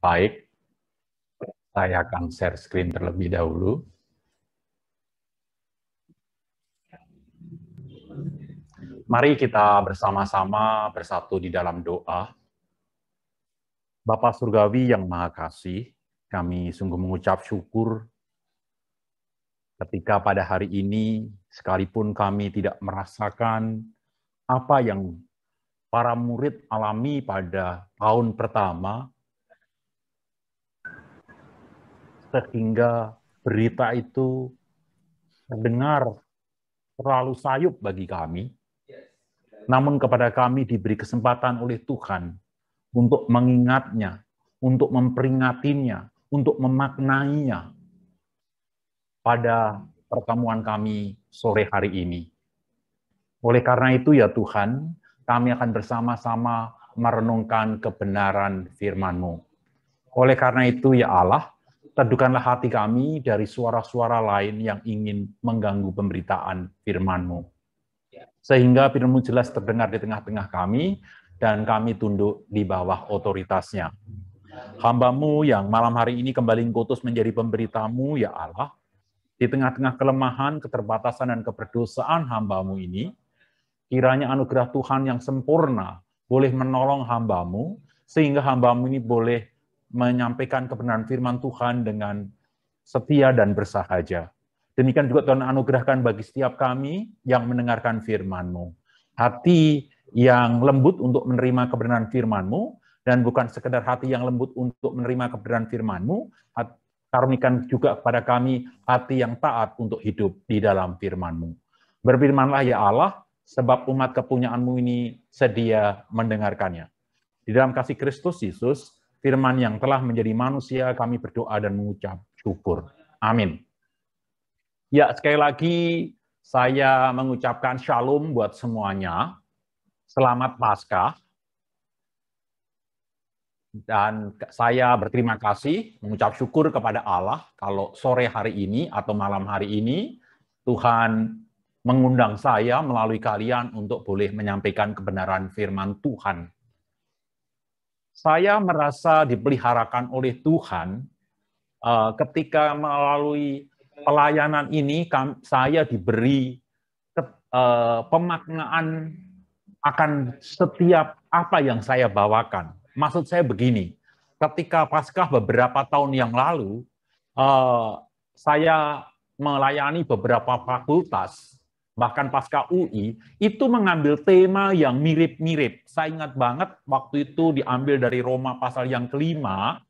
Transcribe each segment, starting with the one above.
Baik, saya akan share screen terlebih dahulu. Mari kita bersama-sama bersatu di dalam doa. Bapa Surgawi yang Maha Kasih, kami sungguh mengucap syukur ketika pada hari ini, sekalipun kami tidak merasakan apa yang para murid alami pada tahun pertama, sehingga berita itu terdengar terlalu sayup bagi kami, namun kepada kami diberi kesempatan oleh Tuhan untuk mengingatnya, untuk memperingatinya, untuk memaknainya pada pertemuan kami sore hari ini. Oleh karena itu ya Tuhan, kami akan bersama-sama merenungkan kebenaran firman-Mu. Oleh karena itu ya Allah, teduhkanlah hati kami dari suara-suara lain yang ingin mengganggu pemberitaan firman-Mu. Sehingga firman-Mu jelas terdengar di tengah-tengah kami, dan kami tunduk di bawah otoritasnya. Hamba-Mu yang malam hari ini kembali ngutus menjadi pemberita-Mu, ya Allah, di tengah-tengah kelemahan, keterbatasan, dan keberdosaan hamba-Mu ini, kiranya anugerah Tuhan yang sempurna boleh menolong hamba-Mu, sehingga hamba-Mu ini boleh menyampaikan kebenaran firman Tuhan dengan setia dan bersahaja. Demikian juga Tuhan anugerahkan bagi setiap kami yang mendengarkan firman-Mu. Hati yang lembut untuk menerima kebenaran firman-Mu, dan bukan sekedar hati yang lembut untuk menerima kebenaran firman-Mu, karunikan juga kepada kami hati yang taat untuk hidup di dalam firman-Mu. Berfirmanlah ya Allah, sebab umat kepunyaan-Mu ini sedia mendengarkannya. Di dalam kasih Kristus Yesus, firman yang telah menjadi manusia, kami berdoa dan mengucap syukur. Amin. Ya, sekali lagi saya mengucapkan shalom buat semuanya. Selamat Paskah. Dan saya berterima kasih, mengucap syukur kepada Allah kalau sore hari ini atau malam hari ini Tuhan mengundang saya melalui kalian untuk boleh menyampaikan kebenaran firman Tuhan. Saya merasa dipeliharakan oleh Tuhan ketika melalui pelayanan ini saya diberi pemaknaan akan setiap apa yang saya bawakan. Maksud saya begini, ketika Paskah beberapa tahun yang lalu, saya melayani beberapa fakultas, bahkan Pasca UI, itu mengambil tema yang mirip-mirip. Saya ingat banget waktu itu diambil dari Roma pasal yang kelima,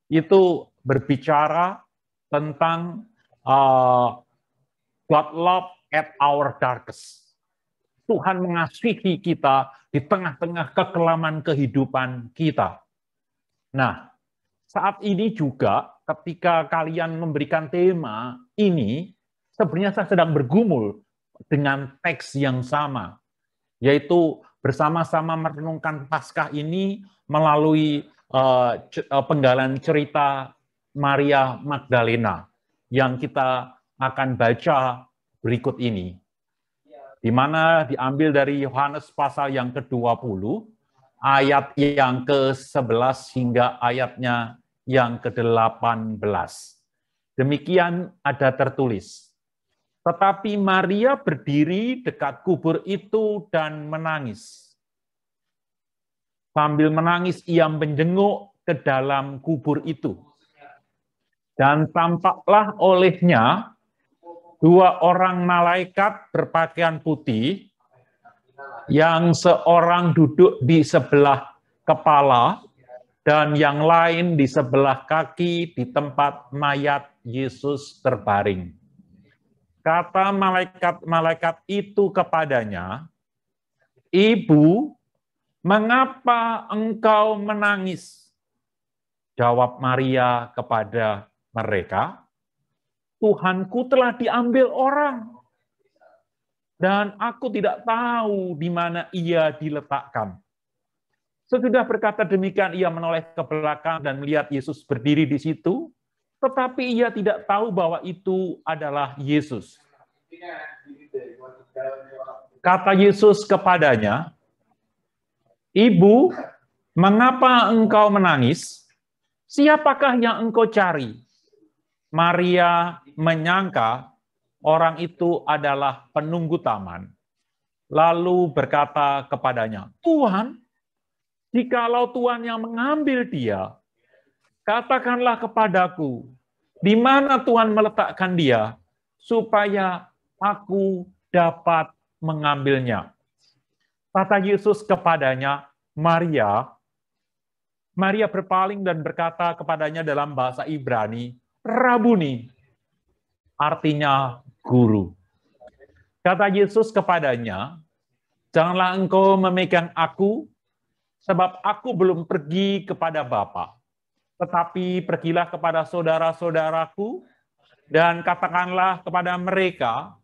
itu berbicara tentang God love at our darkest. Tuhan mengasihi kita di tengah-tengah kekelaman kehidupan kita. Nah, saat ini juga ketika kalian memberikan tema ini, sebenarnya saya sedang bergumul dengan teks yang sama, yaitu bersama-sama merenungkan Paskah ini melalui penggalan cerita Maria Magdalena yang kita akan baca berikut ini, di mana diambil dari Yohanes pasal yang ke-20, ayat yang ke-11 hingga ayatnya yang ke-18. Demikian ada tertulis, tetapi Maria berdiri dekat kubur itu dan menangis. Sambil menangis ia menjenguk ke dalam kubur itu. Dan tampaklah olehnya dua orang malaikat berpakaian putih, yang seorang duduk di sebelah kepala dan yang lain di sebelah kaki di tempat mayat Yesus terbaring. Kata malaikat-malaikat itu kepadanya, "Ibu, mengapa engkau menangis?" Jawab Maria kepada mereka, "Tuhanku telah diambil orang, dan aku tidak tahu di mana ia diletakkan." Sesudah berkata demikian, ia menoleh ke belakang dan melihat Yesus berdiri di situ, tetapi ia tidak tahu bahwa itu adalah Yesus. Kata Yesus kepadanya, "Ibu, mengapa engkau menangis? siapakah yang engkau cari? Maria menyangka orang itu adalah penunggu taman. Lalu berkata kepadanya, Tuhan, jikalau Tuhan yang mengambil dia, katakanlah kepadaku, di mana Tuhan meletakkan dia, supaya aku dapat mengambilnya. Kata Yesus kepadanya, Maria. Maria berpaling dan berkata kepadanya dalam bahasa Ibrani, Rabuni, artinya guru. Kata Yesus kepadanya, janganlah engkau memegang aku, sebab aku belum pergi kepada Bapa. Tetapi pergilah kepada saudara-saudaraku, dan katakanlah kepada mereka,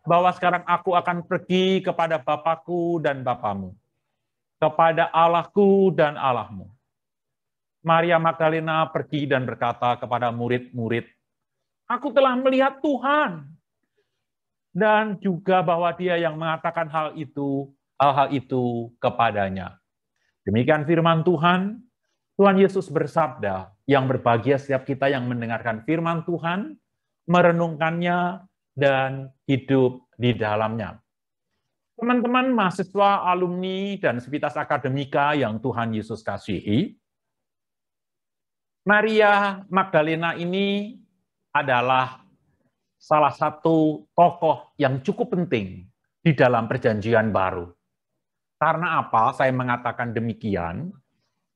bahwa sekarang aku akan pergi kepada Bapakku dan Bapamu, kepada Allahku dan Allahmu. Maria Magdalena pergi dan berkata kepada murid-murid, aku telah melihat Tuhan. Dan juga bahwa dia yang mengatakan hal itu kepadanya. Demikian firman Tuhan. Tuhan Yesus bersabda, yang berbahagia setiap kita yang mendengarkan firman Tuhan, merenungkannya, dan hidup di dalamnya. Teman-teman mahasiswa, alumni, dan sivitas akademika yang Tuhan Yesus kasihi, Maria Magdalena ini adalah salah satu tokoh yang cukup penting di dalam Perjanjian Baru. Karena apa saya mengatakan demikian?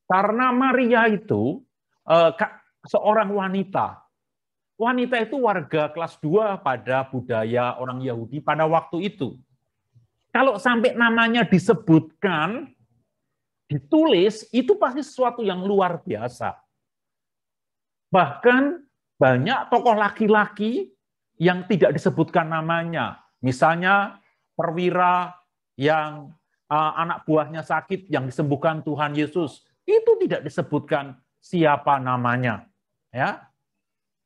Karena Maria itu seorang wanita. Wanita itu warga kelas 2 pada budaya orang Yahudi pada waktu itu. Kalau sampai namanya disebutkan, ditulis, itu pasti sesuatu yang luar biasa. Bahkan banyak tokoh laki-laki yang tidak disebutkan namanya. Misalnya perwira yang anak buahnya sakit yang disembuhkan Tuhan Yesus, itu tidak disebutkan siapa namanya. Ya,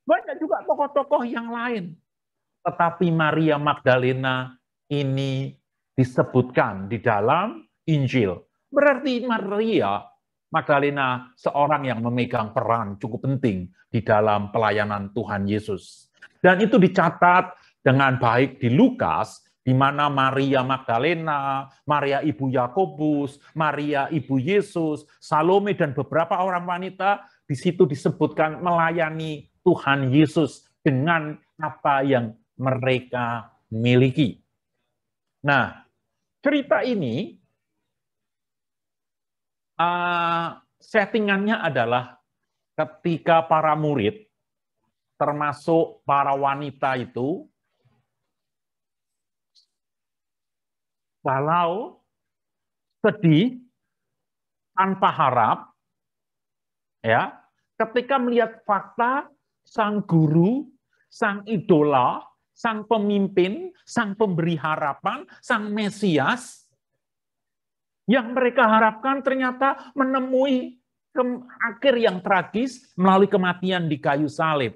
banyak juga tokoh-tokoh yang lain. Tetapi Maria Magdalena ini disebutkan di dalam Injil. Berarti Maria Magdalena seorang yang memegang peran cukup penting di dalam pelayanan Tuhan Yesus. Dan itu dicatat dengan baik di Lukas, di mana Maria Magdalena, Maria ibu Yakobus, Maria ibu Yesus, Salome, dan beberapa orang wanita di situ disebutkan melayani Tuhan Yesus dengan apa yang mereka miliki. Nah, cerita ini settingannya adalah ketika para murid, termasuk para wanita itu, galau, sedih, tanpa harap, ya, ketika melihat fakta sang guru, sang idola, sang pemimpin, sang pemberi harapan, sang Mesias, yang mereka harapkan ternyata menemui akhir yang tragis melalui kematian di kayu salib.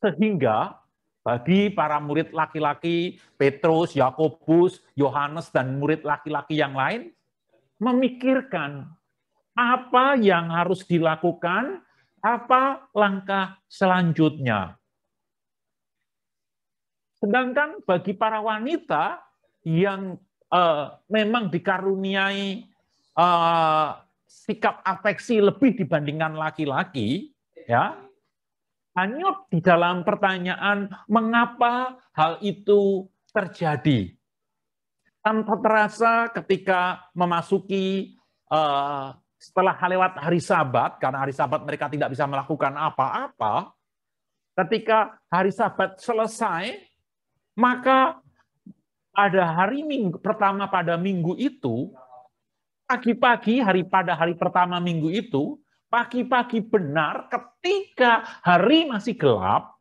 Sehingga bagi para murid laki-laki, Petrus, Yakobus, Yohanes, dan murid laki-laki yang lain, memikirkan apa yang harus dilakukan, apa langkah selanjutnya. Sedangkan bagi para wanita yang memang dikaruniai sikap afeksi lebih dibandingkan laki-laki, ya, hanyut di dalam pertanyaan mengapa hal itu terjadi. Tanpa terasa ketika memasuki setelah lewat hari Sabat, karena hari Sabat mereka tidak bisa melakukan apa-apa, ketika hari Sabat selesai, maka pada hari Minggu pertama pada minggu itu, pagi-pagi pada hari pertama minggu itu, pagi-pagi benar ketika hari masih gelap,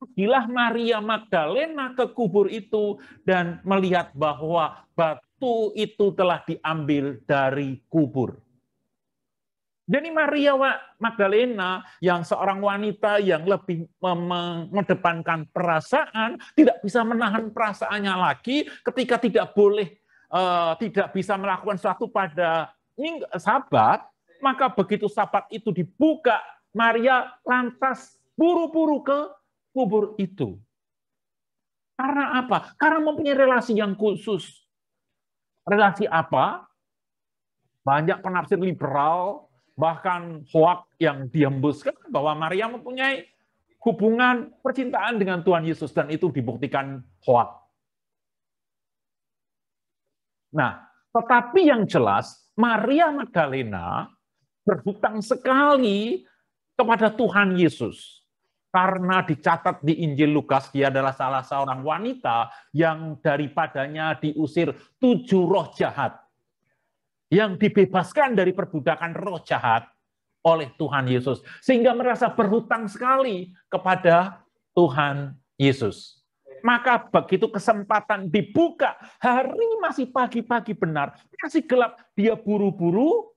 pergilah Maria Magdalena ke kubur itu dan melihat bahwa batu itu telah diambil dari kubur. Jadi Maria Magdalena yang seorang wanita yang lebih mengedepankan perasaan, tidak bisa menahan perasaannya lagi ketika tidak bisa melakukan sesuatu pada Sabat, Maka begitu Sabat itu dibuka, Maria lantas buru-buru ke kubur itu. Karena apa? Karena mempunyai relasi yang khusus. Relasi apa? Banyak penafsir liberal, bahkan hoak yang dihembuskan bahwa Maria mempunyai hubungan percintaan dengan Tuhan Yesus, dan itu dibuktikan hoak. Nah, tetapi yang jelas, Maria Magdalena berhutang sekali kepada Tuhan Yesus. Karena dicatat di Injil Lukas, dia adalah salah seorang wanita yang daripadanya diusir 7 roh jahat. Yang dibebaskan dari perbudakan roh jahat oleh Tuhan Yesus. Sehingga merasa berhutang sekali kepada Tuhan Yesus. Maka begitu kesempatan dibuka, hari masih pagi-pagi benar, masih gelap, dia buru-buru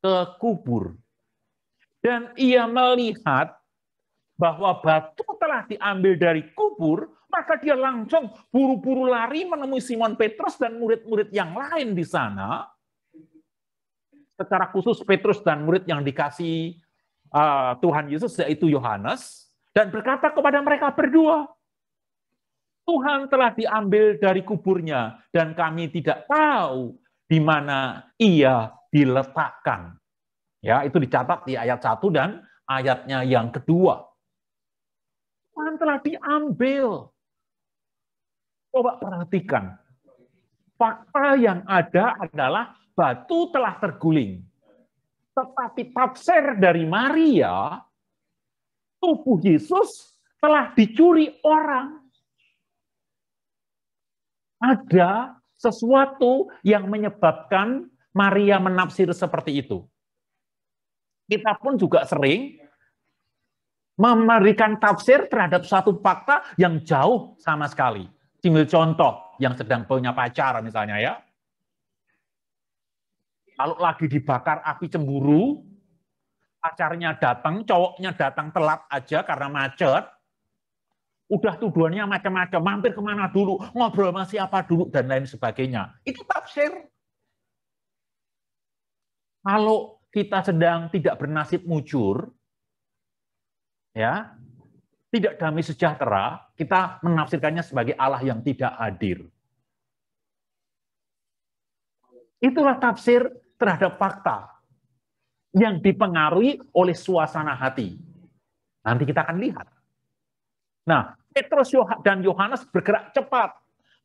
ke kubur. Dan ia melihat bahwa batu telah diambil dari kubur, maka dia langsung buru-buru lari menemui Simon Petrus dan murid-murid yang lain di sana. Secara khusus Petrus dan murid yang dikasih Tuhan Yesus, yaitu Yohanes, dan berkata kepada mereka berdua, Tuhan telah diambil dari kuburnya, dan kami tidak tahu di mana ia diletakkan. Ya, itu dicatat di ayat 1 dan ayatnya yang kedua. Tuhan telah diambil. Coba perhatikan. Fakta yang ada adalah batu telah terguling. Tetapi tafsir dari Maria, tubuh Yesus telah dicuri orang. Ada sesuatu yang menyebabkan Maria menafsir seperti itu. Kita pun juga sering memberikan tafsir terhadap suatu fakta yang jauh sama sekali. Ambil contoh, yang sedang punya pacar misalnya ya. Kalau lagi dibakar api cemburu, pacarnya datang, cowoknya datang telat aja karena macet, udah tuduhannya macam-macam, mampir kemana dulu, ngobrol sama siapa dulu, dan lain sebagainya. Itu tafsir. Kalau kita sedang tidak bernasib mujur, ya, tidak damai sejahtera, kita menafsirkannya sebagai Allah yang tidak hadir. Itulah tafsir terhadap fakta yang dipengaruhi oleh suasana hati. Nanti kita akan lihat. Nah, Petrus dan Yohanes bergerak cepat.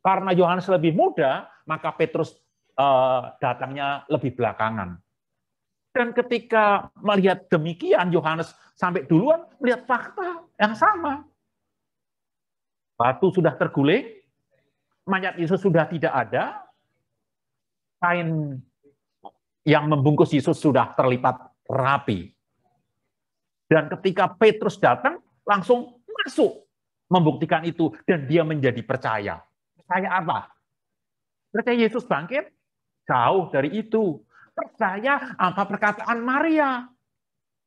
Karena Yohanes lebih muda, maka Petrus datangnya lebih belakangan. Dan ketika melihat demikian, Yohanes sampai duluan melihat fakta yang sama. Batu sudah terguling, mayat Yesus sudah tidak ada, kain yang membungkus Yesus sudah terlipat rapi. Dan ketika Petrus datang, langsung masuk membuktikan itu, dan dia menjadi percaya. Percaya apa? Percaya Yesus bangkit? Jauh dari itu. Percaya apa perkataan Maria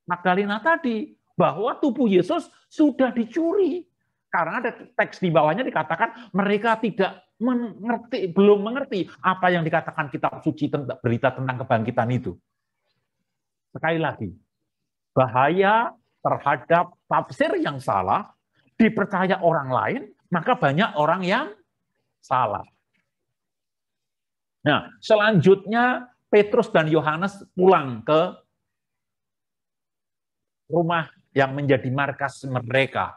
Magdalena tadi, bahwa tubuh Yesus sudah dicuri. Karena ada teks di bawahnya dikatakan mereka tidak mengerti, belum mengerti apa yang dikatakan kitab suci tentang berita tentang kebangkitan itu. Sekali lagi, bahaya terhadap tafsir yang salah, dipercaya orang lain, maka banyak orang yang salah. Nah, selanjutnya Petrus dan Yohanes pulang ke rumah yang menjadi markas mereka,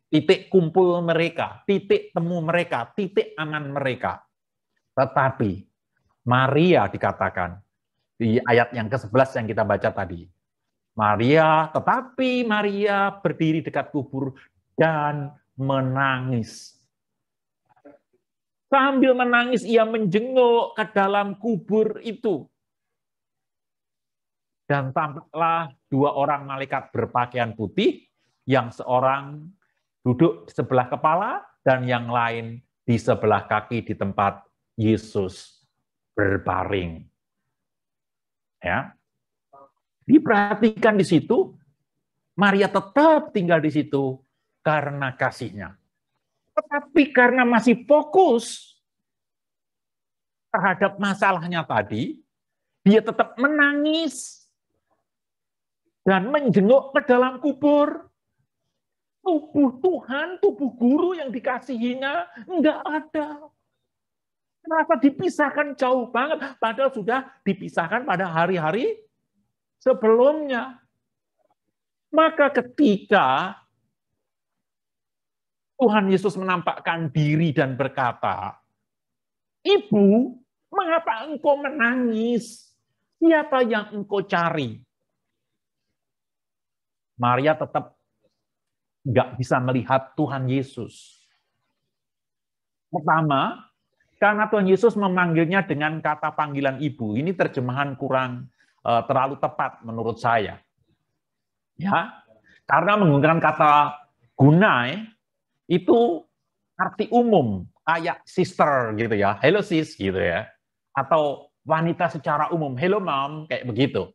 titik kumpul mereka, titik temu mereka, titik aman mereka. Tetapi Maria dikatakan di ayat yang ke-11 yang kita baca tadi. Tetapi Maria berdiri dekat kubur dan menangis. Sambil menangis ia menjenguk ke dalam kubur itu. Dan tampaklah 2 orang malaikat berpakaian putih, yang seorang duduk di sebelah kepala dan yang lain di sebelah kaki di tempat Yesus berbaring. Ya. Diperhatikan di situ, Maria tetap tinggal di situ karena kasihnya. Tetapi karena masih fokus terhadap masalahnya tadi, dia tetap menangis. dan menjenguk ke dalam kubur. Tubuh Tuhan, tubuh guru yang dikasihinya, enggak ada. Kenapa dipisahkan jauh banget? Padahal sudah dipisahkan pada hari-hari sebelumnya. Maka ketika Tuhan Yesus menampakkan diri dan berkata, "Ibu, mengapa engkau menangis? Siapa yang engkau cari?" Maria tetap nggak bisa melihat Tuhan Yesus. Pertama, karena Tuhan Yesus memanggilnya dengan kata panggilan ibu. Ini terjemahan kurang terlalu tepat menurut saya. Ya, karena menggunakan kata gunai itu arti umum, kayak sister gitu ya, hello sis gitu ya, atau wanita secara umum, hello mom, kayak begitu.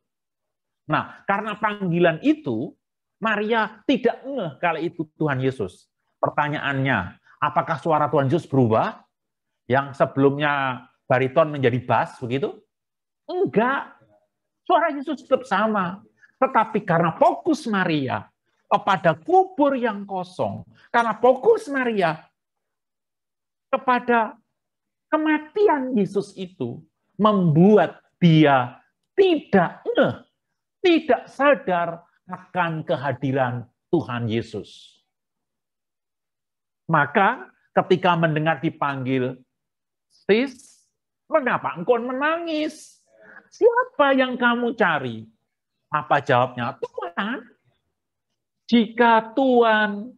Nah, karena panggilan itu, Maria tidak ngeh kalau itu Tuhan Yesus. Pertanyaannya, apakah suara Tuhan Yesus berubah? Yang sebelumnya bariton menjadi bass, begitu? Enggak. Suara Yesus tetap sama. Tetapi karena fokus Maria kepada kubur yang kosong, karena fokus Maria kepada kematian Yesus itu, membuat dia tidak ngeh, tidak sadar akan kehadiran Tuhan Yesus. Maka ketika mendengar dipanggil, "Sis, mengapa engkau menangis? Siapa yang kamu cari?" Apa jawabnya? "Tuhan, jika Tuhan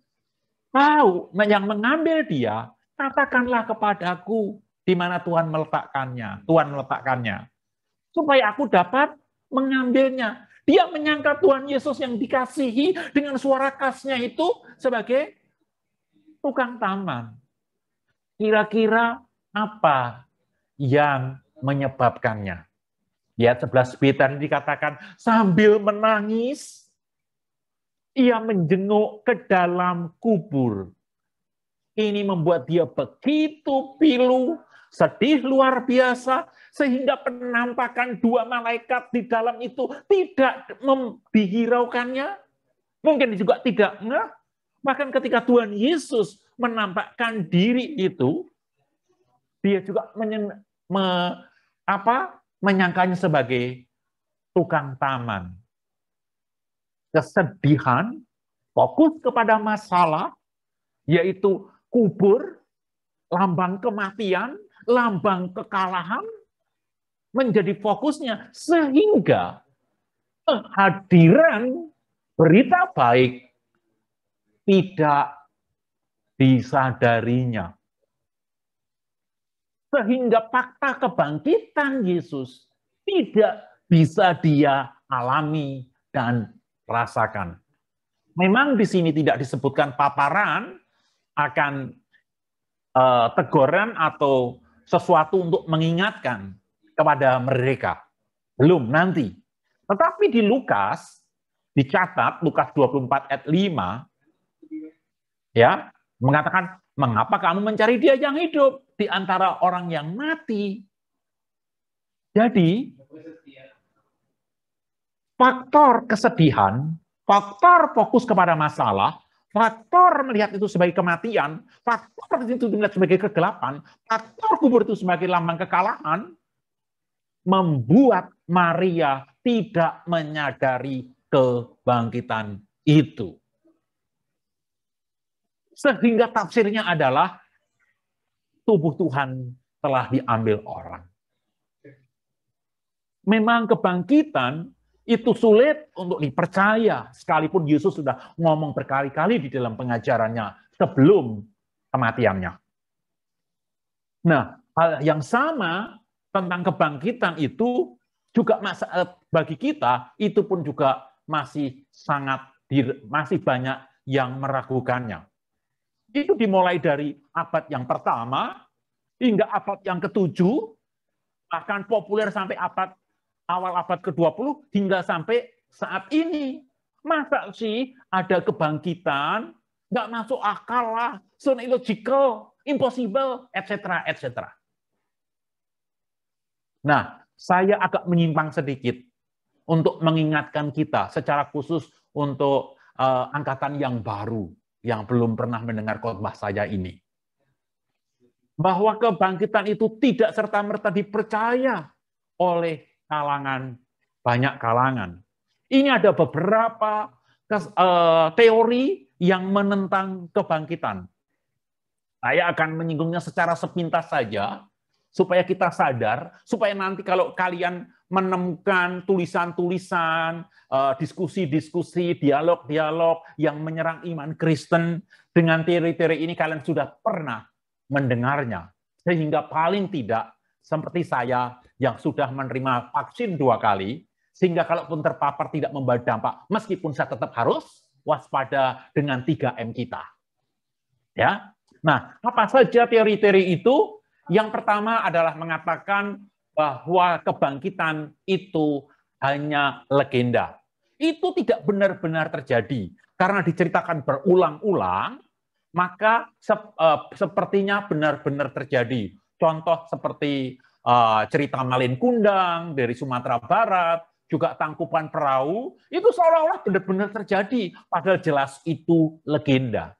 tahu yang mengambil dia, katakanlah kepadaku di mana Tuhan meletakkannya, supaya aku dapat mengambilnya." Dia menyangka Tuhan Yesus yang dikasihi dengan suara khasnya itu sebagai tukang taman. Kira-kira apa yang menyebabkannya? Di ayat 11b tadi dikatakan, sambil menangis, ia menjenguk ke dalam kubur. Ini membuat dia begitu pilu, sedih luar biasa, sehingga penampakan dua malaikat di dalam itu tidak dihiraukannya, mungkin juga tidak ngeh. Bahkan ketika Tuhan Yesus menampakkan diri itu, dia juga menyangkanya sebagai tukang taman. Kesedihan, fokus kepada masalah, yaitu kubur, lambang kematian, lambang kekalahan, menjadi fokusnya, sehingga kehadiran berita baik tidak disadarinya. Sehingga fakta kebangkitan Yesus tidak bisa dia alami dan rasakan. Memang di sini tidak disebutkan paparan akan teguran atau sesuatu untuk mengingatkan kepada mereka. Belum, nanti. Tetapi di Lukas, dicatat, Lukas 24 ayat 5, ya, mengatakan, "Mengapa kamu mencari dia yang hidup di antara orang yang mati?" Jadi, faktor kesedihan, faktor fokus kepada masalah, faktor melihat itu sebagai kematian, faktor itu melihat sebagai kegelapan, faktor kubur itu sebagai lambang kekalahan, membuat Maria tidak menyadari kebangkitan itu. Sehingga tafsirnya adalah tubuh Tuhan telah diambil orang. Memang kebangkitan itu sulit untuk dipercaya, sekalipun Yesus sudah ngomong berkali-kali di dalam pengajarannya sebelum kematiannya. Nah, hal yang sama tentang kebangkitan itu juga bagi kita itu pun juga masih banyak yang meragukannya. Itu dimulai dari abad yang pertama hingga abad yang ke-7, bahkan populer sampai awal abad ke-20 hingga sampai saat ini. Masa sih ada kebangkitan, nggak masuk akal lah, so illogical, impossible, etc., etc. Nah, saya agak menyimpang sedikit. untuk mengingatkan kita secara khusus untuk angkatan yang baru, yang belum pernah mendengar khotbah saya ini. Bahwa kebangkitan itu tidak serta-merta dipercaya oleh banyak kalangan. Ini ada beberapa teori yang menentang kebangkitan. Saya akan menyinggungnya secara sepintas saja, supaya kita sadar, supaya nanti kalau kalian menemukan tulisan-tulisan, diskusi-diskusi, dialog-dialog yang menyerang iman Kristen, dengan teori-teori ini kalian sudah pernah mendengarnya. Sehingga paling tidak, seperti saya yang sudah menerima vaksin 2 kali, sehingga kalaupun terpapar tidak membawa dampak, meskipun saya tetap harus waspada dengan 3M kita. Ya. Nah, apa saja teori-teori itu? Yang pertama adalah mengatakan bahwa kebangkitan itu hanya legenda. Itu tidak benar-benar terjadi. Karena diceritakan berulang-ulang, maka sepertinya benar-benar terjadi. Contoh seperti cerita Malin Kundang dari Sumatera Barat, juga Tangkuban Perahu, itu seolah-olah benar-benar terjadi, padahal jelas itu legenda.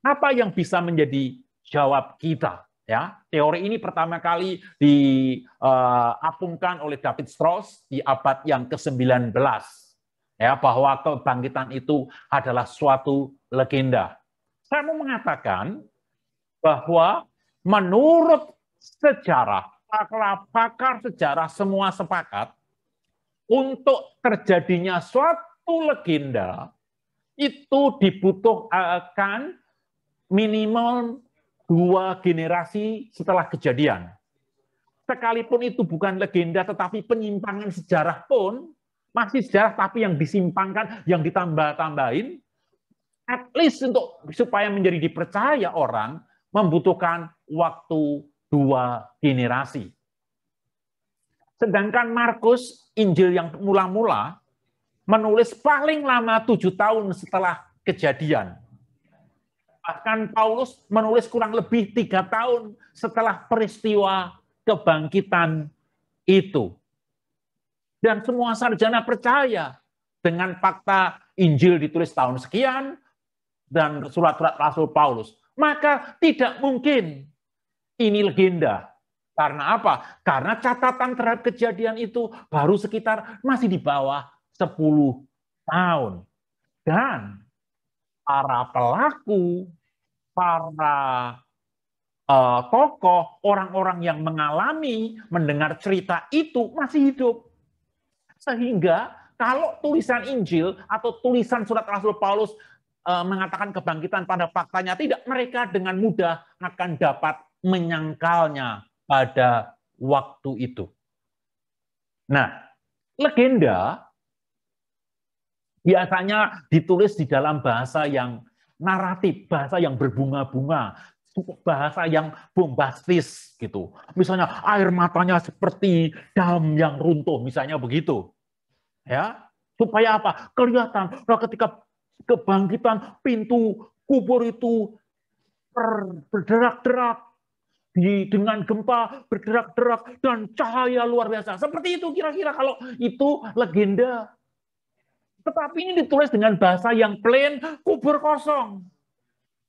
Apa yang bisa menjadi jawab kita? Ya, teori ini pertama kali diapungkan oleh David Strauss di abad yang ke-19. Ya, bahwa kebangkitan itu adalah suatu legenda. Saya mau mengatakan bahwa menurut sejarah, pakar sejarah semua sepakat untuk terjadinya suatu legenda itu dibutuhkan minimal 2 generasi setelah kejadian. Sekalipun itu bukan legenda, tetapi penyimpangan sejarah pun masih sejarah, tapi yang disimpangkan, yang ditambah-tambahin, at least supaya menjadi dipercaya orang, membutuhkan waktu 2 generasi. Sedangkan Markus, Injil yang mula-mula, menulis paling lama 7 tahun setelah kejadian. Bahkan Paulus menulis kurang lebih 3 tahun setelah peristiwa kebangkitan itu. Dan semua sarjana percaya dengan fakta Injil ditulis tahun sekian dan surat-surat Rasul Paulus. Maka tidak mungkin ini legenda. Karena apa? Karena catatan terhadap kejadian itu baru sekitar masih di bawah 10 tahun. Dan para pelaku, para tokoh, orang-orang yang mengalami mendengar cerita itu masih hidup. Sehingga kalau tulisan Injil atau tulisan surat Rasul Paulus mengatakan kebangkitan pada faktanya tidak, mereka dengan mudah akan dapat menyangkalnya pada waktu itu. Nah, legenda biasanya ditulis di dalam bahasa yang naratif, bahasa yang berbunga-bunga, bahasa yang bombastis gitu. Misalnya air matanya seperti dam yang runtuh, misalnya begitu. Ya, supaya apa? Kelihatan ketika kebangkitan pintu kubur itu berderak-derak, dengan gempa berderak-derak dan cahaya luar biasa. Seperti itu kira-kira kalau itu legenda. Tetapi ini ditulis dengan bahasa yang plain, kubur kosong.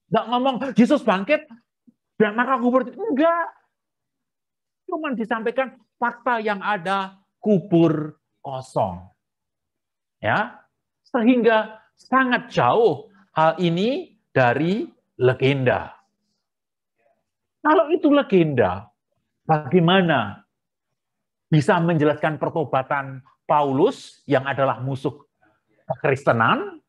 Nggak ngomong Yesus bangkit dan maka kubur. Enggak. Cuma disampaikan fakta yang ada, kubur kosong. Ya, sehingga sangat jauh hal ini dari legenda. Kalau itu legenda, bagaimana bisa menjelaskan pertobatan Paulus yang adalah musuh kekristenan,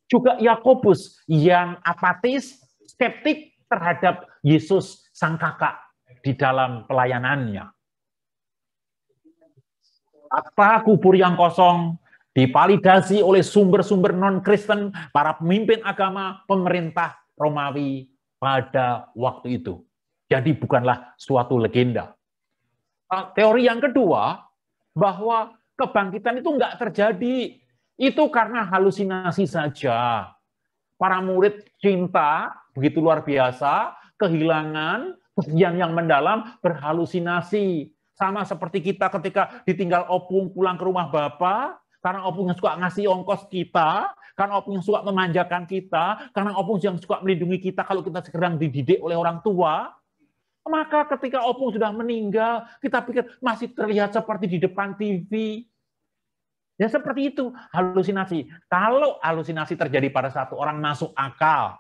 juga Yakobus yang apatis, skeptik terhadap Yesus sang kakak di dalam pelayanannya. Fakta kubur yang kosong divalidasi oleh sumber-sumber non-Kristen, para pemimpin agama, pemerintah Romawi pada waktu itu. Jadi bukanlah suatu legenda. Teori yang kedua, bahwa kebangkitan itu enggak terjadi. Itu karena halusinasi saja. Para murid cinta, begitu luar biasa, kehilangan, kesedihan yang mendalam, berhalusinasi. Sama seperti kita ketika ditinggal opung pulang ke rumah Bapak, Karena opung yang suka ngasih ongkos kita, karena opung yang suka memanjakan kita, karena opung yang suka melindungi kita kalau kita sedang dididik oleh orang tua, maka ketika opung sudah meninggal, kita pikir masih terlihat seperti di depan TV. Ya seperti itu, halusinasi. Kalau halusinasi terjadi pada satu orang masuk akal,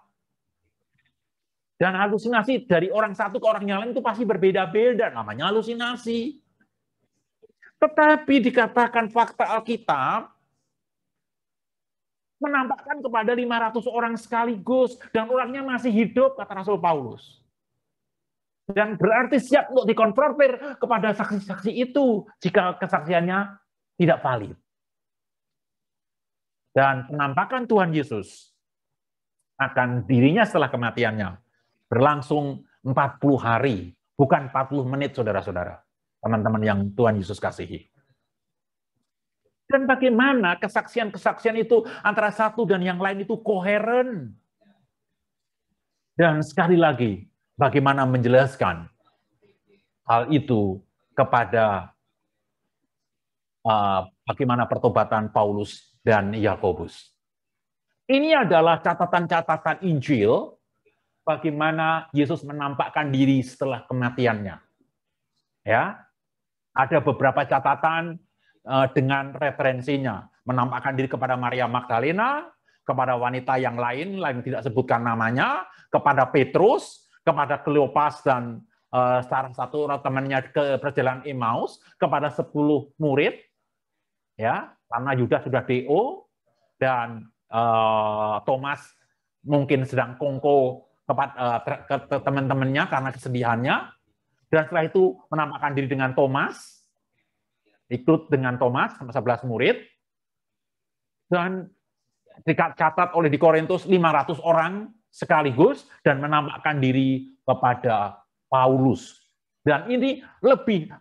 dan halusinasi dari orang satu ke orang yang lain itu pasti berbeda-beda, namanya halusinasi. Tetapi dikatakan fakta Alkitab menampakkan kepada 500 orang sekaligus dan orangnya masih hidup, kata Rasul Paulus. Dan berarti siap untuk dikonfrontir kepada saksi-saksi itu jika kesaksiannya tidak valid. Dan penampakan Tuhan Yesus akan dirinya setelah kematiannya berlangsung 40 hari, bukan 40 menit, saudara-saudara. Teman-teman yang Tuhan Yesus kasihi. Dan bagaimana kesaksian-kesaksian itu antara satu dan yang lain itu koheren. Dan sekali lagi, bagaimana menjelaskan hal itu kepada bagaimana pertobatan Paulus dan Yakobus. Ini adalah catatan-catatan Injil bagaimana Yesus menampakkan diri setelah kematiannya. Ya, ada beberapa catatan dengan referensinya, menampakkan diri kepada Maria Magdalena, kepada wanita yang lain tidak sebutkan namanya, kepada Petrus, kepada Kleopas dan salah satu temannya ke perjalanan Emmaus, kepada 10 murid, ya, karena Yudas sudah DO dan Thomas mungkin sedang kongko ke teman-temannya karena kesedihannya, dan setelah itu menampakkan diri dengan Thomas, ikut dengan Thomas, 11 murid, dan dicatat oleh di Korintus 500 orang sekaligus, dan menampakkan diri kepada Paulus. Dan ini lebih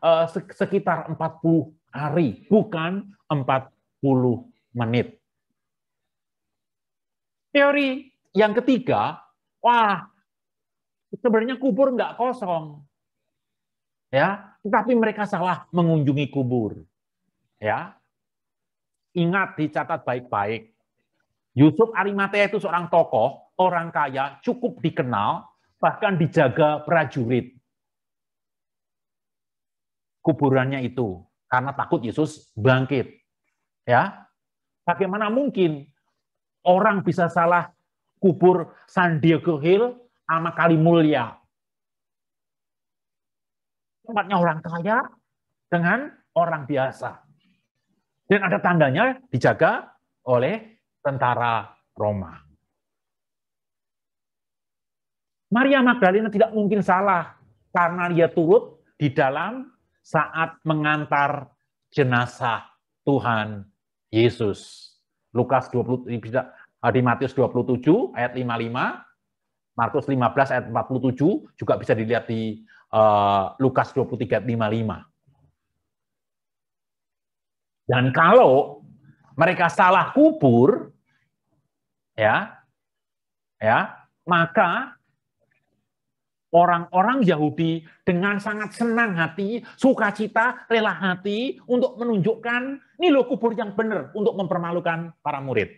sekitar 40 hari, bukan 40 menit. Teori yang ketiga, wah, sebenarnya kubur nggak kosong. Ya, tetapi mereka salah mengunjungi kubur. Ya. Ingat, dicatat baik-baik. Yusuf Arimatea itu seorang tokoh, orang kaya, cukup dikenal, bahkan dijaga prajurit. Kuburannya itu karena takut Yesus bangkit. Ya. Bagaimana mungkin orang bisa salah kubur San Diego Hill sama Kalimulia? Tempatnya orang kaya dengan orang biasa. Dan ada tandanya dijaga oleh tentara Roma. Maria Magdalena tidak mungkin salah karena dia turut di dalam saat mengantar jenazah Tuhan Yesus. Lukas 20, di Matius 27 ayat 55, Markus 15 ayat 47, juga bisa dilihat di Lukas 23 ayat 55. Dan kalau mereka salah kubur, ya, maka orang-orang Yahudi dengan sangat senang hati, sukacita, rela hati untuk menunjukkan ini loh kubur yang benar untuk mempermalukan para murid.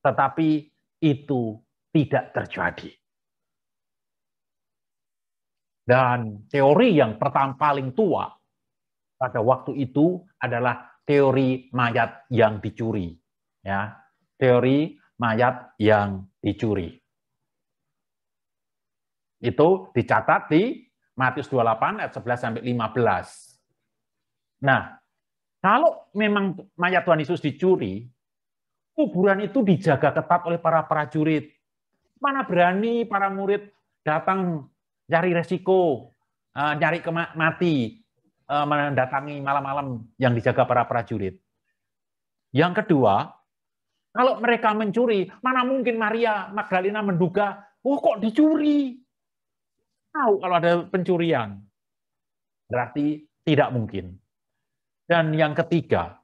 Tetapi itu tidak terjadi. Dan teori yang paling tua pada waktu itu adalah teori mayat yang dicuri. Ya, teori mayat yang dicuri. Itu dicatat di Matius 28 ayat 11 sampai 15. Nah, kalau memang mayat Tuhan Yesus dicuri, kuburan itu dijaga ketat oleh para prajurit. Mana berani para murid datang cari resiko, nyari mati, mendatangi malam-malam yang dijaga para prajurit. Yang kedua, kalau mereka mencuri, mana mungkin Maria Magdalena menduga, oh kok dicuri? Tahu kalau ada pencurian. Berarti tidak mungkin. Dan yang ketiga,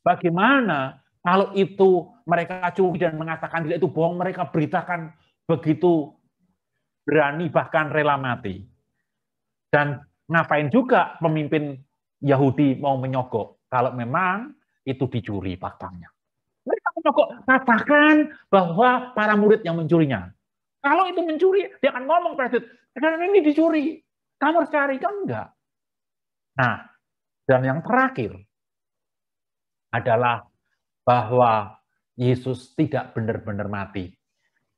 bagaimana kalau itu mereka curi dan mengatakan tidak itu bohong, mereka beritakan begitu berani bahkan rela mati. Dan ngapain juga pemimpin Yahudi mau menyogok? Kalau memang itu dicuri faktanya. Mereka kok katakan bahwa para murid yang mencurinya. Kalau itu mencuri, dia akan ngomong pada karena ini dicuri. Kamu harus cari, kan enggak. Nah, dan yang terakhir adalah bahwa Yesus tidak benar-benar mati,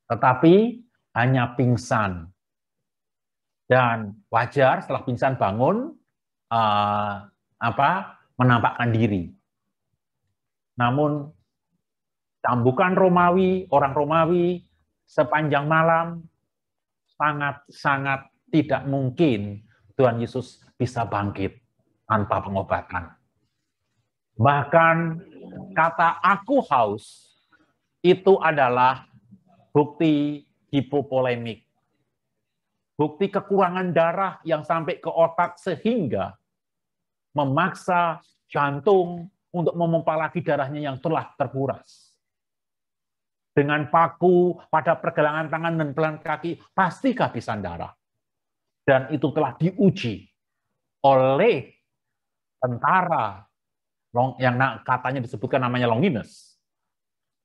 tetapi hanya pingsan. Dan wajar setelah pingsan bangun, menampakkan diri. Namun cambukan Romawi, orang Romawi sepanjang malam sangat-sangat tidak mungkin Tuhan Yesus bisa bangkit tanpa pengobatan. Bahkan kata aku haus itu adalah bukti hipovolemik. Bukti kekurangan darah yang sampai ke otak sehingga memaksa jantung untuk memompa lagi darahnya yang telah terkuras. Dengan paku pada pergelangan tangan dan pergelangan kaki pasti kehabisan darah. Dan itu telah diuji oleh tentara yang katanya disebutkan namanya Longinus.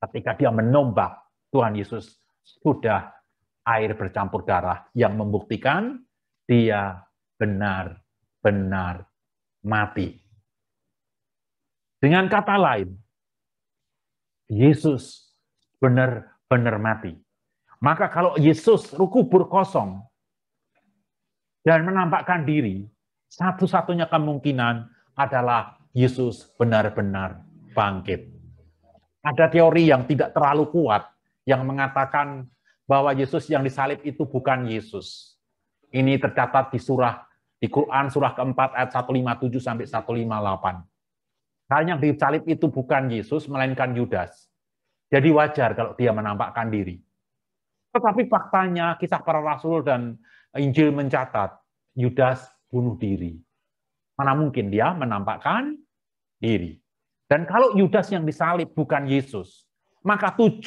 Ketika dia menombak Tuhan Yesus, sudah air bercampur darah yang membuktikan dia benar-benar mati. Dengan kata lain, Yesus benar-benar mati. Maka kalau Yesus kubur kosong dan menampakkan diri, satu-satunya kemungkinan adalah Yesus benar-benar bangkit. Ada teori yang tidak terlalu kuat yang mengatakan bahwa Yesus yang disalib itu bukan Yesus. Ini tercatat di Quran surah keempat ayat 157 sampai 158. Karena yang disalib itu bukan Yesus, melainkan Yudas. Jadi wajar kalau dia menampakkan diri. Tetapi faktanya kisah para rasul dan Injil mencatat Yudas bunuh diri. Mana mungkin dia menampakkan diri. Dan kalau Yudas yang disalib bukan Yesus, maka 7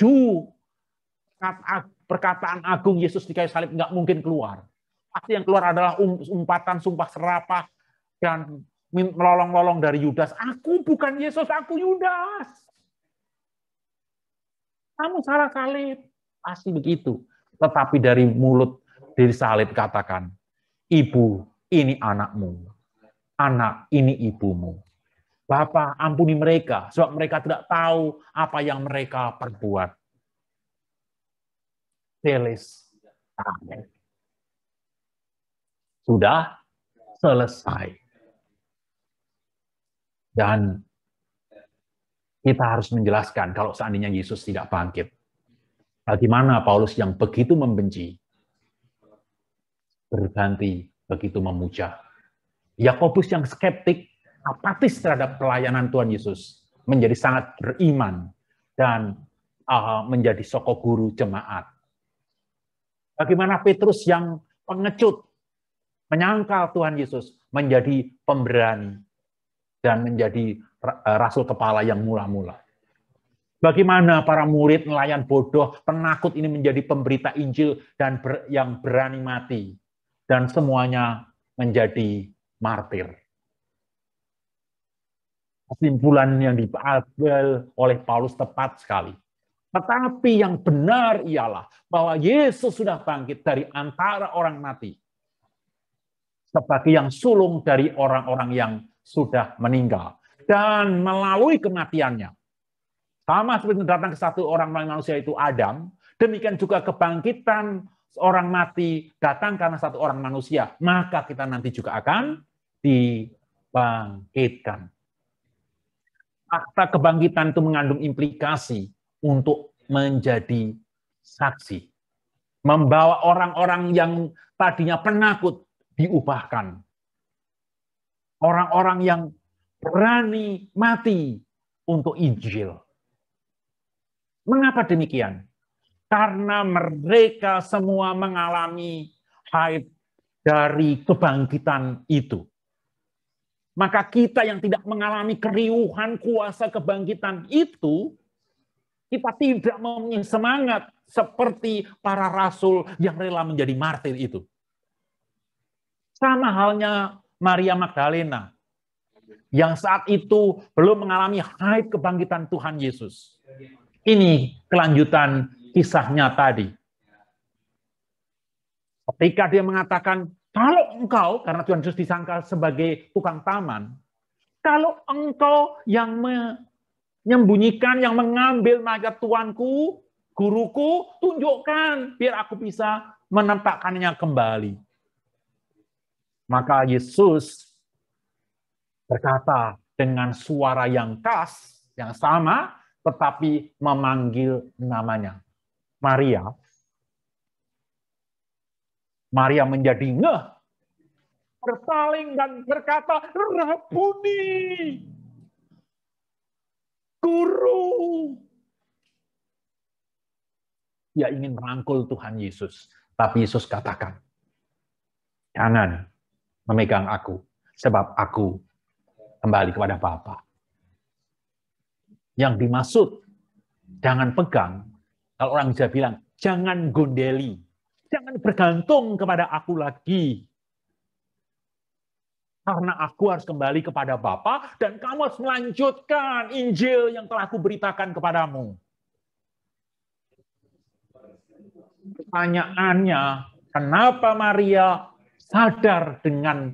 perkataan agung Yesus di kayu salib nggak mungkin keluar. Pasti yang keluar adalah umpatan sumpah serapah dan melolong-lolong dari Yudas. Aku bukan Yesus, aku Yudas. Kamu salah salib. Pasti begitu. Tetapi dari mulut dari salib katakan, ibu, ini anakmu. Anak, ini ibumu. Bapa, ampuni mereka, sebab mereka tidak tahu apa yang mereka perbuat. Amin. Sudah selesai. Dan kita harus menjelaskan kalau seandainya Yesus tidak bangkit. Bagaimana Paulus yang begitu membenci berganti begitu memuja. Yakobus yang skeptik, apatis terhadap pelayanan Tuhan Yesus, menjadi sangat beriman dan menjadi soko guru jemaat. Bagaimana Petrus yang pengecut, menyangkal Tuhan Yesus, menjadi pemberani dan menjadi rasul kepala yang mula-mula. Bagaimana para murid nelayan bodoh, penakut ini menjadi pemberita Injil dan yang berani mati. Dan semuanya menjadi martir. Kesimpulan yang diambil oleh Paulus tepat sekali. Tetapi yang benar ialah bahwa Yesus sudah bangkit dari antara orang mati. Sebagai yang sulung dari orang-orang yang sudah meninggal. Dan melalui kematiannya. Sama seperti datang ke satu orang manusia itu Adam, demikian juga kebangkitan orang mati datang karena satu orang manusia. Maka kita nanti juga akan dibangkitkan. Fakta kebangkitan itu mengandung implikasi untuk menjadi saksi. Membawa orang-orang yang tadinya penakut diubahkan. Orang-orang yang berani mati untuk Injil. Mengapa demikian? Karena mereka semua mengalami haid dari kebangkitan itu. Maka kita yang tidak mengalami keriuhan kuasa kebangkitan itu, kita tidak mempunyai semangat seperti para rasul yang rela menjadi martir itu. Sama halnya Maria Magdalena yang saat itu belum mengalami haid kebangkitan Tuhan Yesus. Ini kelanjutan kisahnya tadi. Ketika dia mengatakan, kalau engkau, karena Tuhan Yesus disangka sebagai tukang taman, kalau engkau yang menyembunyikan, yang mengambil mayat Tuanku, guruku, tunjukkan, biar aku bisa menempatkannya kembali. Maka Yesus berkata dengan suara yang khas, yang sama, tetapi memanggil namanya. Maria. Maria menjadi ngeh, berpaling dan berkata, Rabuni, Guru. Dia ingin merangkul Tuhan Yesus. Tapi Yesus katakan, jangan memegang aku, sebab aku kembali kepada Bapa. Yang dimaksud, jangan pegang. Kalau orang Jawa bilang, jangan gondeli. Jangan bergantung kepada aku lagi. Karena aku harus kembali kepada Bapa dan kamu harus melanjutkan Injil yang telah kuberitakan kepadamu. Pertanyaannya, kenapa Maria sadar dengan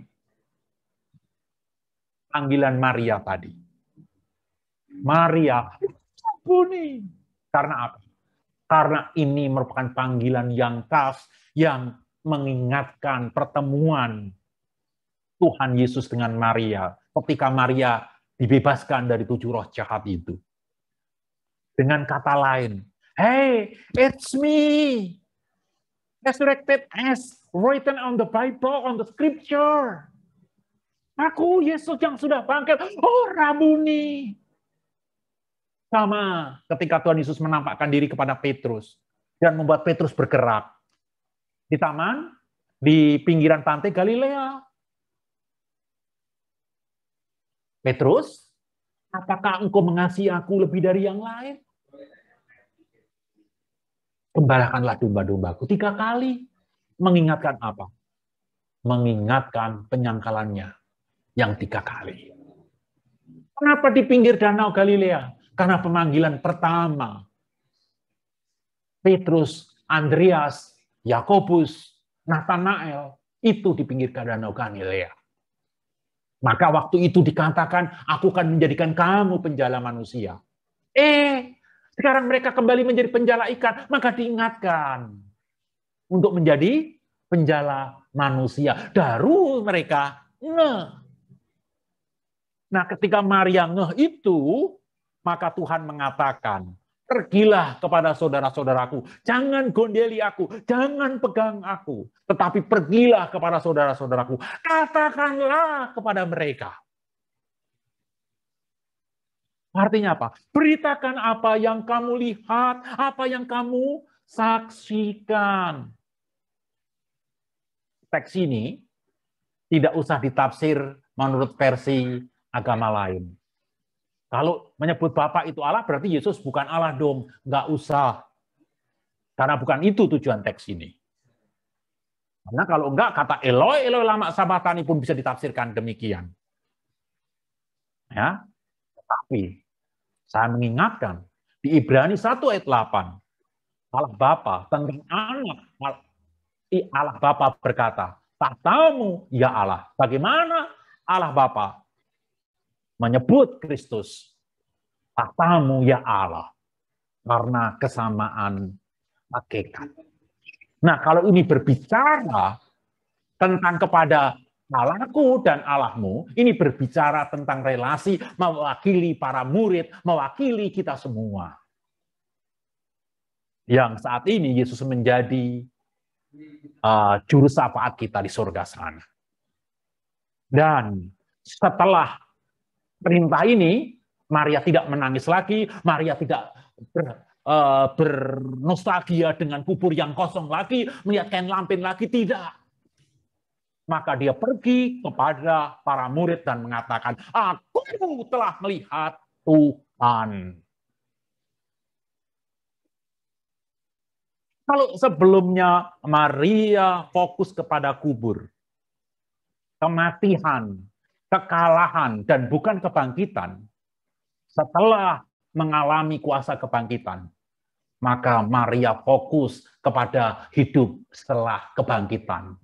panggilan Maria tadi? Maria, Rabuni. Karena apa? Karena ini merupakan panggilan yang khas yang mengingatkan pertemuan Tuhan Yesus dengan Maria ketika Maria dibebaskan dari 7 roh jahat itu. Dengan kata lain, hey, it's me. Resurrected as written on the Bible, on the scripture. Aku Yesus yang sudah bangkit. Oh, Rabuni. Sama ketika Tuhan Yesus menampakkan diri kepada Petrus dan membuat Petrus bergerak di taman, di pinggiran pantai Galilea. Petrus, apakah engkau mengasihi aku lebih dari yang lain? Gembalakanlah domba-dombaku 3 kali. Mengingatkan apa? Mengingatkan penyangkalannya yang 3 kali. Kenapa di pinggir danau Galilea? Karena pemanggilan pertama. Petrus, Andreas, Yakobus, Nathanael, itu di pinggir danau Galilea. Maka waktu itu dikatakan, aku akan menjadikan kamu penjala manusia. Sekarang mereka kembali menjadi penjala ikan, maka diingatkan untuk menjadi penjala manusia. Daru mereka ngeh. Nah, ketika Maria ngeh itu, maka Tuhan mengatakan, pergilah kepada saudara-saudaraku, jangan gondeli aku, jangan pegang aku, tetapi pergilah kepada saudara-saudaraku, katakanlah kepada mereka. Artinya apa? Beritakan apa yang kamu lihat, apa yang kamu saksikan. Teks ini tidak usah ditafsir menurut versi agama lain. Kalau menyebut Bapa itu Allah, berarti Yesus bukan Allah dong. Nggak usah. Karena bukan itu tujuan teks ini. Karena kalau enggak, kata Eloi, Eloi lama sabatani pun bisa ditafsirkan demikian. Ya, tetapi saya mengingatkan, di Ibrani 1 ayat 8, Allah Bapa tentang anak, Allah Bapa berkata, tahtamu ya Allah. Bagaimana Allah Bapa menyebut Kristus, tahtamu ya Allah, karena kesamaan hakikat. Nah, kalau ini berbicara tentang kepada Allahku dan Allahmu, ini berbicara tentang relasi, mewakili para murid, mewakili kita semua. Yang saat ini Yesus menjadi juru syafaat kita di surga sana. Dan setelah perintah ini, Maria tidak menangis lagi, Maria tidak bernostalgia dengan kubur yang kosong lagi, melihat kain lampin lagi, tidak. Maka dia pergi kepada para murid dan mengatakan, aku telah melihat Tuhan. Kalau sebelumnya Maria fokus kepada kubur, kematian, kekalahan dan bukan kebangkitan, setelah mengalami kuasa kebangkitan, maka Maria fokus kepada hidup setelah kebangkitan.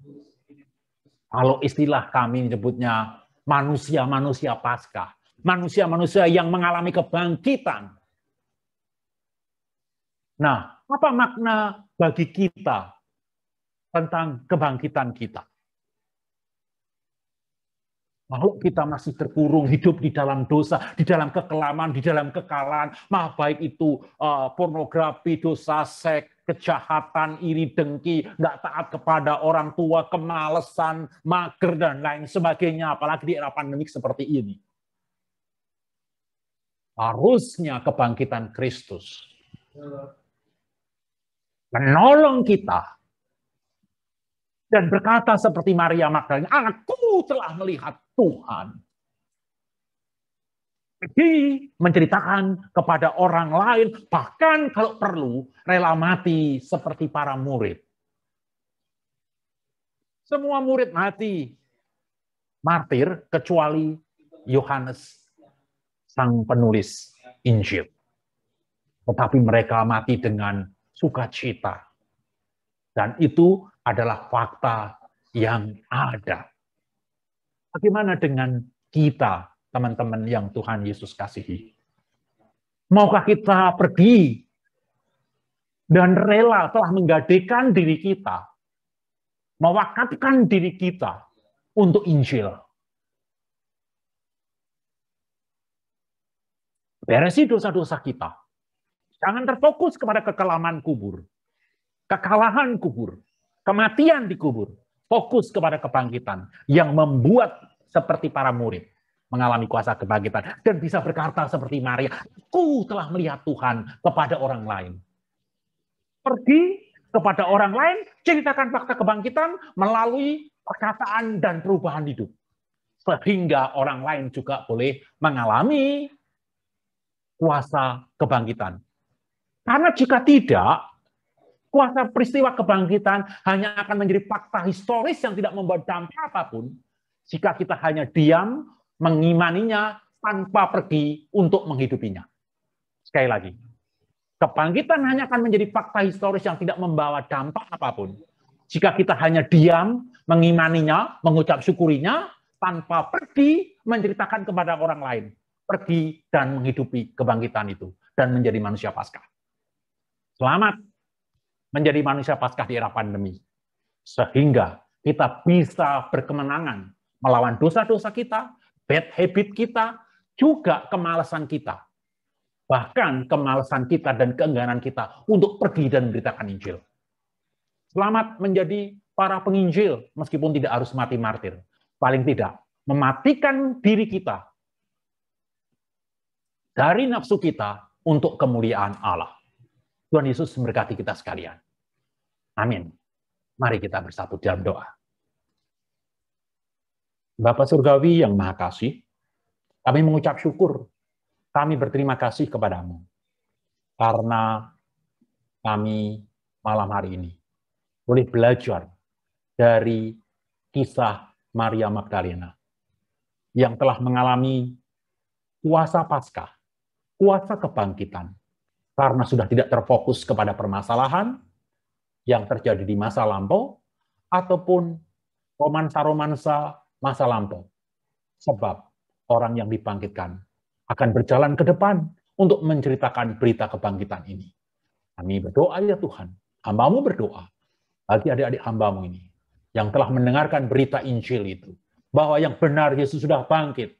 Kalau istilah kami menyebutnya manusia-manusia Paskah, manusia-manusia yang mengalami kebangkitan. Nah, apa makna bagi kita tentang kebangkitan kita? Kalau kita masih terkurung hidup di dalam dosa, di dalam kekelaman, di dalam kekalahan, baik itu pornografi, dosa seks, kejahatan, iri dengki, nggak taat kepada orang tua, kemalesan, mager, dan lain sebagainya, apalagi di era pandemik seperti ini. Harusnya kebangkitan Kristus menolong kita dan berkata seperti Maria Magdalena, aku telah melihat Tuhan. Jadi menceritakan kepada orang lain, bahkan kalau perlu rela mati seperti para murid. Semua murid mati martir kecuali Yohanes, sang penulis Injil. Tetapi mereka mati dengan sukacita. Dan itu adalah fakta yang ada. Bagaimana dengan kita, teman-teman yang Tuhan Yesus kasihi? Maukah kita pergi dan rela telah menggadaikan diri kita, mewakafkan diri kita untuk Injil? Beresi dosa-dosa kita. Jangan terfokus kepada kekelaman kubur, kekalahan kubur, kematian di kubur. Fokus kepada kebangkitan yang membuat seperti para murid mengalami kuasa kebangkitan dan bisa berkata seperti Maria, aku telah melihat Tuhan kepada orang lain. Pergi kepada orang lain, ceritakan fakta kebangkitan melalui perkataan dan perubahan hidup. Sehingga orang lain juga boleh mengalami kuasa kebangkitan. Karena jika tidak, kuasa peristiwa kebangkitan hanya akan menjadi fakta historis yang tidak membawa dampak apapun jika kita hanya diam, mengimaninya, tanpa pergi untuk menghidupinya. Sekali lagi, kebangkitan hanya akan menjadi fakta historis yang tidak membawa dampak apapun jika kita hanya diam, mengimaninya, mengucap syukurinya, tanpa pergi menceritakan kepada orang lain. Pergi dan menghidupi kebangkitan itu dan menjadi manusia Paskah. Selamat menjadi manusia Paskah di era pandemi. Sehingga kita bisa berkemenangan melawan dosa-dosa kita, bad habit kita, juga kemalasan kita. Bahkan kemalasan kita dan keengganan kita untuk pergi dan memberitakan Injil. Selamat menjadi para penginjil, meskipun tidak harus mati martir. Paling tidak, mematikan diri kita dari nafsu kita untuk kemuliaan Allah. Tuhan Yesus memberkati kita sekalian. Amin. Mari kita bersatu dalam doa. Bapa Surgawi yang Maha Kasih, kami mengucap syukur, kami berterima kasih kepadamu, karena kami malam hari ini boleh belajar dari kisah Maria Magdalena yang telah mengalami kuasa Paskah, kuasa kebangkitan, karena sudah tidak terfokus kepada permasalahan yang terjadi di masa lampau, ataupun romansa-romansa masa lampau. Sebab orang yang dibangkitkan akan berjalan ke depan untuk menceritakan berita kebangkitan ini. Kami berdoa ya Tuhan, hamba-Mu berdoa bagi adik-adik hamba-Mu ini, yang telah mendengarkan berita Injil itu, bahwa yang benar Yesus sudah bangkit,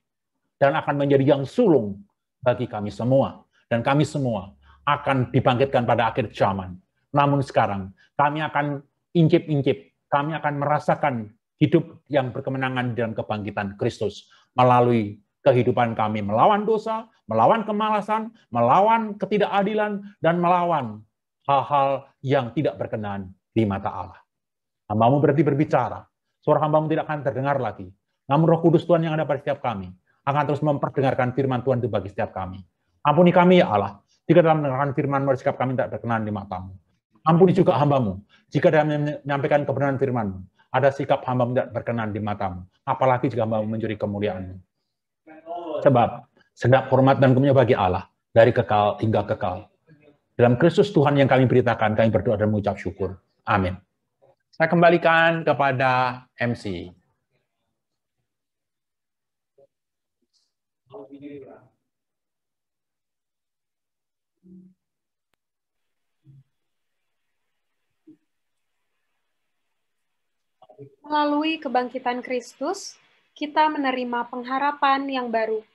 dan akan menjadi yang sulung bagi kami semua. Dan kami semua akan dibangkitkan pada akhir zaman. Namun sekarang, kami akan incip-incip, kami akan merasakan hidup yang berkemenangan dalam kebangkitan Kristus melalui kehidupan kami melawan dosa, melawan kemalasan, melawan ketidakadilan, dan melawan hal-hal yang tidak berkenan di mata Allah. Hamba-Mu berhenti berbicara, suara hamba-Mu tidak akan terdengar lagi. Namun Roh Kudus Tuhan yang ada pada setiap kami akan terus memperdengarkan firman Tuhan itu bagi setiap kami. Ampuni kami ya Allah, jika dalam mendengarkan firman-Mu sikap kami tidak berkenan di mata-Mu. Ampuni juga hamba-Mu, jika dalam menyampaikan kebenaran firman-Mu ada sikap hamba tidak berkenan di matamu. Apalagi jika hamba mencuri kemuliaan-Mu. Sebab segala hormat dan kemuliaan bagi Allah dari kekal hingga kekal. Dalam Kristus Tuhan yang kami beritakan, kami berdoa dan mengucap syukur. Amin. Saya kembalikan kepada MC. Melalui kebangkitan Kristus, kita menerima pengharapan yang baru.